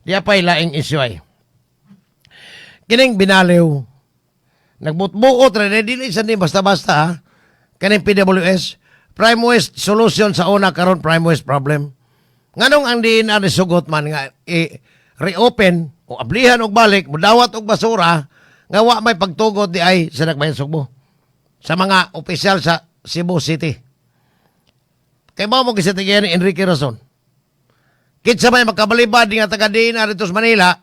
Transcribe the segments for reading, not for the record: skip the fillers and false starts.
Diya pa'y laing isyu ay. Kining binaliw. Nagbutbuot rin. Dili sa ni basta-basta ha. Kining PWS. Prime West solution sa una karon Prime West problem. Nganong ang diin ang sugot man nga reopen o ablihan og balik, mudawat og basura nga wa may pagtugot di ay sa Nagbayan Sugbo. Sa mga opisyal sa Cebu City. Kay mo gisatigan ni Enrique Razon. Kitsa may makabalibad nga taga diin rito sa Manila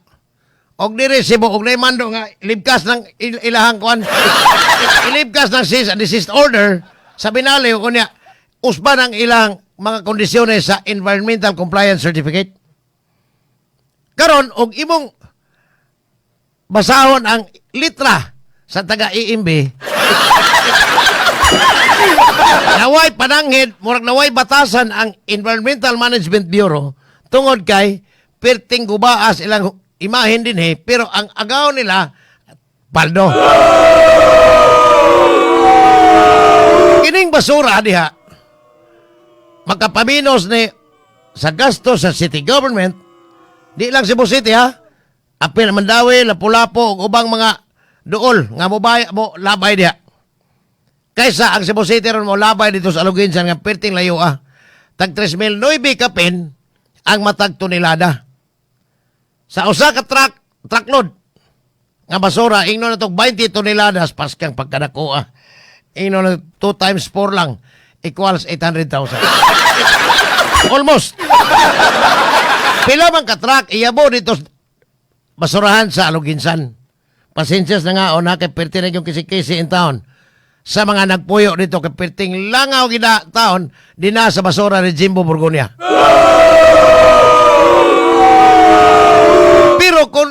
og diri Cebu og naimando nga libkas ng ilahang kuan. Ilibkas ng cease and desist order sa binaliw kunya usban ang ilang mga kondisyones sa Environmental Compliance Certificate. Karon og imong basahon ang litra sa taga-IMB. Naway pananghid, murag naway batasan ang Environmental Management Bureau tungod kay perting gubaas ilang imahin din pero ang agaw nila paldo. Kining basura diha makapaminos ni sa gasto sa city government, di lang Cebu City ha, apil Mandawi, Lapu-Lapu, ug ubang mga duol nga mo labay diha. Kaysa ang Cebu City ron mo labay dito sa Aluginsan nga perting layo tag 3,009 kapin ang matag tonelada. Sa usa ka truckload nga basura, ingno na itong 20 toneladas paskang pagkadako ingno na 2 times 4 lang equals 800,000. Almost. Pila man ka-truck, iyabo dito basurahan sa Aluginsan. Pasensyas na nga o na kay perti na yung kisi-kisi in town. Sa mga nagpuyo dito kay perting langaw gina taon, di na sa basura ni Jimbo Burgonia. Pero kung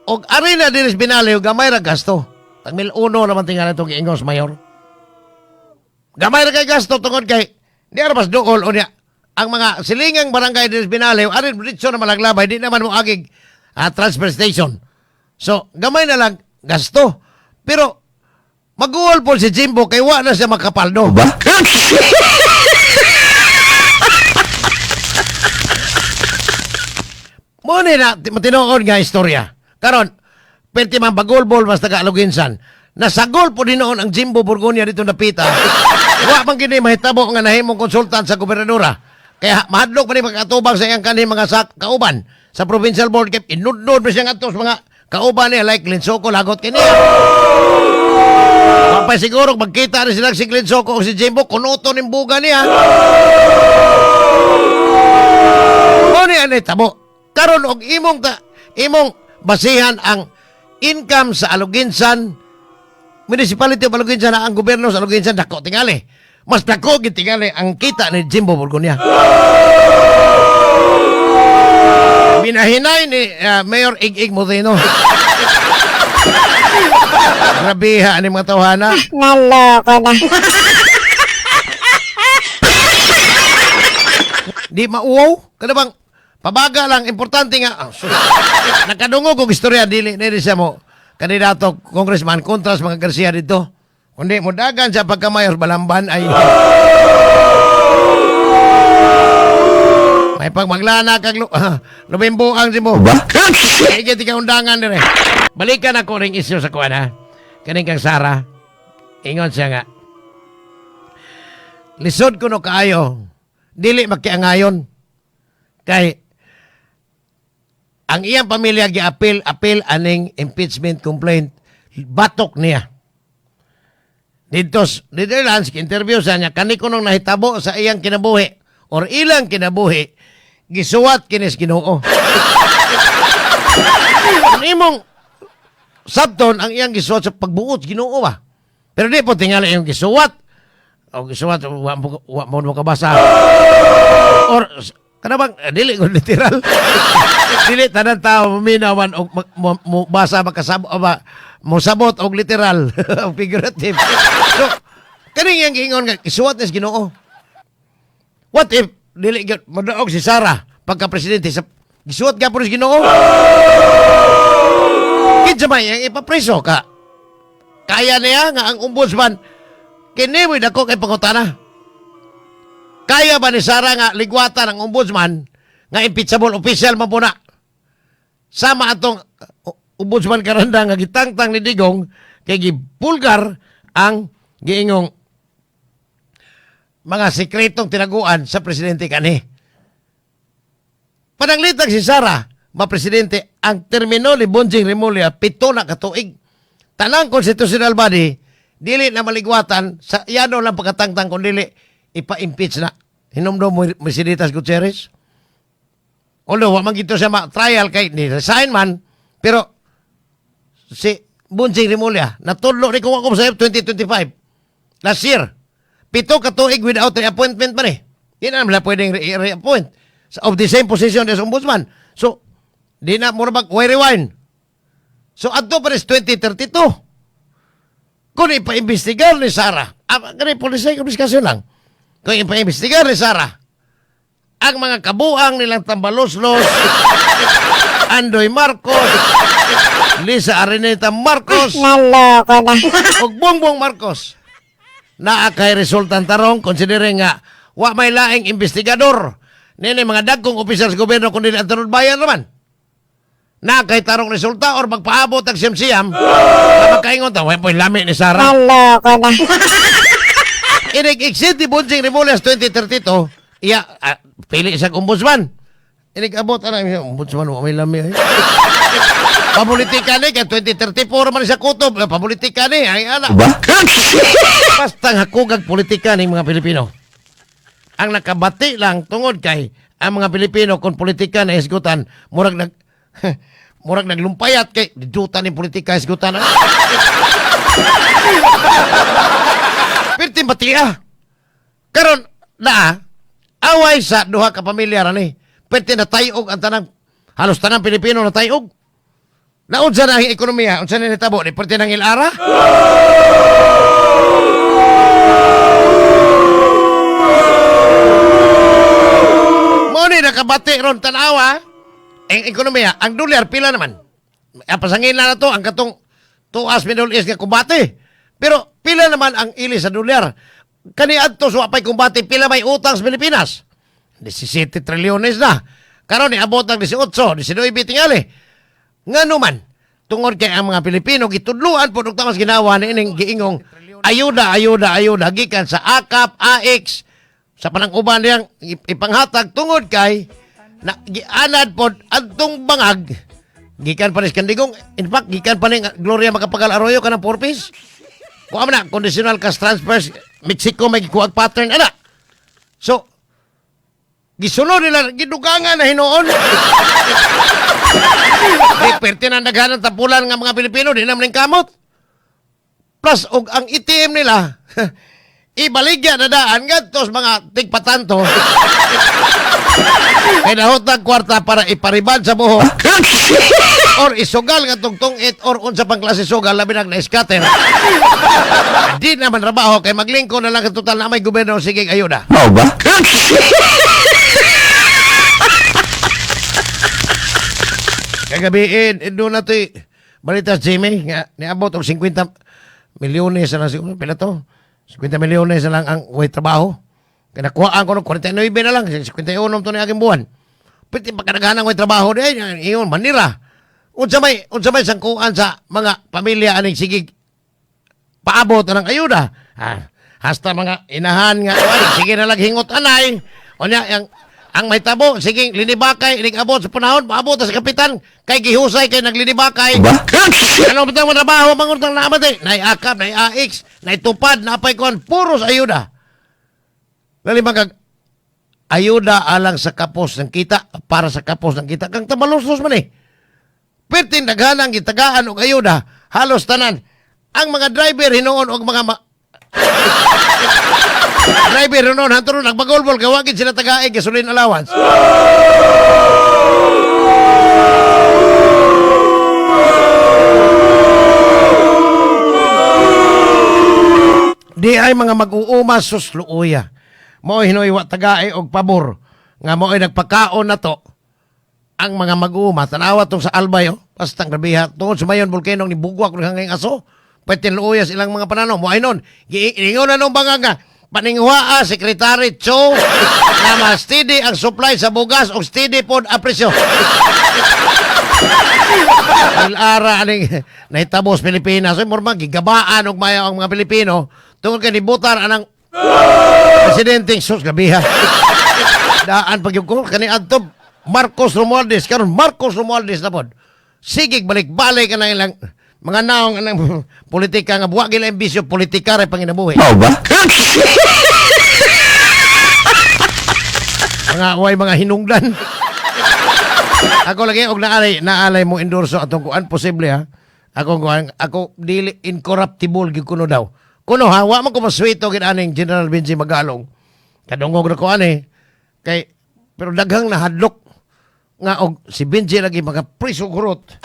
og arena dinis binaliw, gamay ra gasto. Tag 1,001 naman tingnan itong Ingos Mayor. Gamay ra kay gasto tungod kay di arabas dool o niya. Ang mga silingang barangay dinis binaliw, arin dito na malaglabay, di naman mo agig transfer station. So, gamay na lang gasto. Pero, mag-uol po si Jimbo kay wa na siya makapaldo. Ba? Muna na, matinoon nga istorya. Karon, pwede man bagol-bol basta ka-Aluginsan. Nasagol po din noon ang Jimbo Burgonia dito napita. Wa man gini mahitabo nga nahimong konsultan sa gobernadora. Kaya mahadlok pa rin magkatubang sa iyang kanin mga kauban sa provincial board. Kaya inudnod pa siya nga to sa mga kauban niya like Linsoko, lagot kini. Papay siguro magkita rin sila si Linsoko o si Jimbo kunuto ng buga niya. Muna yan tabo. Karon og imong basihan ang income sa Aluginsan, municipality of Aluginsan na ang gobyerno sa Aluginsan dako tingali. Mas dako gid tingali ang kita ni Jimbo Burgonia. Binahinay ni Mayor Ig Modeno. Grabiha ni mga tawhana. Naloko na. Di mauwaw? Kada bang pabaga lang, importante nga. Nakadungog og istorya, dili siya mo kandidato congressman kontra sa mga Garcia dito. Kundi mo dagan siya pagka-mayor Balamban ay may pagmaglana kag lumimbuang si mo. Kaya tika undangan dire. Balikan ako ring isyu sa kuwan ha. Kaning kang Sara. Ingon siya nga. Lisod ko no kaayo. Dili makiangayon. Kay ang iyang pamilya gi-appeal aning impeachment complaint. Batok niya. Dito lang, interview sa niya, kaniko nung nahitabo sa iyang kinabuhi or ilang kinabuhi, gisuwat kinis Ginoo. Ang imong sabton ang iyang gisuwat sa pagbuot Ginoo ba? Pero di po tingala yung gisuwat. O gisuwat, wa mo kabasa. Or, kanabang, dili ko literal. Dili, tanan tao, maminawan, o basa, makasabot, mo sabot og literal o figurative. So, kaning yang giingon nga isuwat is Ginoo. What if dili modaog si Sara pagka presidente sa gisuwat gyapon is Ginoo? Kinsa may ang ipapreso ka? Kaya niya nga ang ombudsman kini mo dako kay pangutana. Kaya ba ni Sara nga ligwatan ang ombudsman nga impeachable official man po na? sama atong Ombudsman Karanda nga gitangtang ni Digong kay gibulgar ang giingong mga sekretong tinaguan sa presidente kani. Pananglitag si Sara, presidente, ang termino ni Bonjing Remulla 7 na katuig. Tanang constitutional body, dili na maligwatan sa yano lang pagkatangtang kung dili ipa-impeach na. Hinumdum mo Mercedes Gutierrez. Although, wamang gito siya trial kay ni resign man, pero si Bonjing Remulla, natudlo ni kung ako sa 2025, last year, 7 katuig without reappointment man eh. Hindi na naman pwedeng reappoint of the same position as ombudsman. So, di na mura mag-rewind. So, ato pa rin 2032. Kung ipa-imbestigar ni Sara, ganun po sa diskusyon lang, kung ipa-imbestigar ni Sara, ang mga kabuang nilang Tambaloslos, Andoy Marcos, Lisa Arenita Marcos, Naloko na. o Bongbong Marcos, na kay resultang tarong, considering nga, wa may laing investigador, nini mga dagkong opisyal sa gobyerno kundi ang tanong bayan naman. Na kay tarong resulta or magpaabot ang siyam-siyam, na magkaingon ta, wala po yung lami ni Sara. Naloko na. Inig-exit ni Bonjing Remulla 2032, iya, pili isang ombudsman. Inig-abot, ombudsman, wala may lami. Pamulitika ni, kaya 2034 man siya kutob, pamulitika ni, ay anak. Basta hakugag politika ng mga Pilipino. Ang nakabati lang tungod kay ang mga Pilipino kung politika na isgutan, murag naglumpayat kay didutan ng politika isgutan. Pirti batia. Karon na away sa duha ka pamilya ra ni. Pirti na tayog ang tanang halos tanang Pilipino na tayog. Naunsa na ang ekonomiya, unsa na nitabo ni pirti nang ilara? Ni nakabati ron tanawa ang ekonomiya, ang dolyar pila naman. Pasangin na to ang katong tuas Middle East nga kumbate. Pero pila naman ang ili sa dolyar. Kani adto so apay kumbate pila may utang sa Pilipinas. 17 trilyones na. Karon ni abot ang 18, 19 tingali. Ngano man tungod kay ang mga Pilipino gitudluan pud og tamas ginawa ni ining giingong ayuda gikan sa AKAP, AX sa panang-uban niyang ipanghatag tungod kay na gianad pod adtong bangag gikan pa ni Kandigong, in fact gikan pa ni Gloria Macapagal Arroyo kanang purpose kuha man na conditional cash transfers Mexico may gikuha pattern ana. So gisunod nila gidugangan na hinuon. Di perti na naghanang tapulan nga mga Pilipino di na maning kamot. Plus og ang ATM nila ibaligya na daan gantos mga tigpatanto. Kaya nahutag kwarta para iparibad sa buhok. Or isugal nga tungtungit or unsa pang klase sugal labi nag na-scatter. Di naman trabaho kay maglingko na lang total na may gobyerno sige ayuda. Mau ba? Kagabiin, doon na ito'y balita Jimmy nga niabot og 50 milyones na lang siguro. Pila to? 50 milyones na lang ang way trabaho. Kaya nakuhaan ko ng 49 na lang. 51 to na aking buwan. Pwede pagkanagaan ng way trabaho din. Iyon, Manila. Unsa may sangkuan sa mga pamilya aning sigig paabot ng ayuda. Hasta mga inahan nga. Sige na lang hingot anay. O niya, ang may tabo, sige, linibakay, inig-abot sa panahon, maabot sa kapitan, kay gihusay, kay naglinibakay. Ano ba ito ang trabaho, mangutang naman eh? Nai-akap, nai-AX, nai-tupad, napay-kuhan, puros ayuda. Lalimang ayuda alang sa kapos ng kita, para sa kapos ng kita, kang tabalusos man eh. Pertin, naghanang gitagaan o ayuda, halos tanan. Ang mga driver, hinoon o mga driver noon, hanturo nagbagolbol, kawagin sila tagaig, gasoline allowance. Di ay mga mag-uuma susluuya. Mo hinoy tagaay og pabor nga mo ay nagpakaon na to ang mga mag-uuma. Tanawa tong sa Albay, pastang grabiha. Tungod sumayon volcano ni bugwak ng hanggang aso. Pwede luuya silang mga pananaw. Mo ay nun, giingon na nung banga nga, paninghwaa, Secretary Cho, na mas steady ang supply sa bugas o steady pod ang presyo. Ara aning nahitabos Pilipinas. So morma gigabaan og mayo ang mga Pilipino tungod kay nibutar anang presidenteng sus gabiha. Daan pag yung kani adto Marcos Romualdez karon Marcos Romualdez na pod. Sige balik-balik ka na ilang mga naong anang politika nga buwa gila imbisyo politika ray panginabuhi. Mao ba? Mga hinungdan. Ako lagi og naalay mo endorso atong kuan posible ha. Ako dili incorruptible gid kuno daw. Kuno ha, wa man ko masweto gid aning General Benji Magalong. Kadungog na ko ani kay pero daghang nahadlok nga og si Benji lagi mga priso kurot.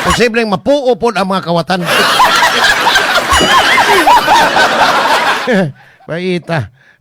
Posibleng mapuo pod ang mga kawatan. Baita.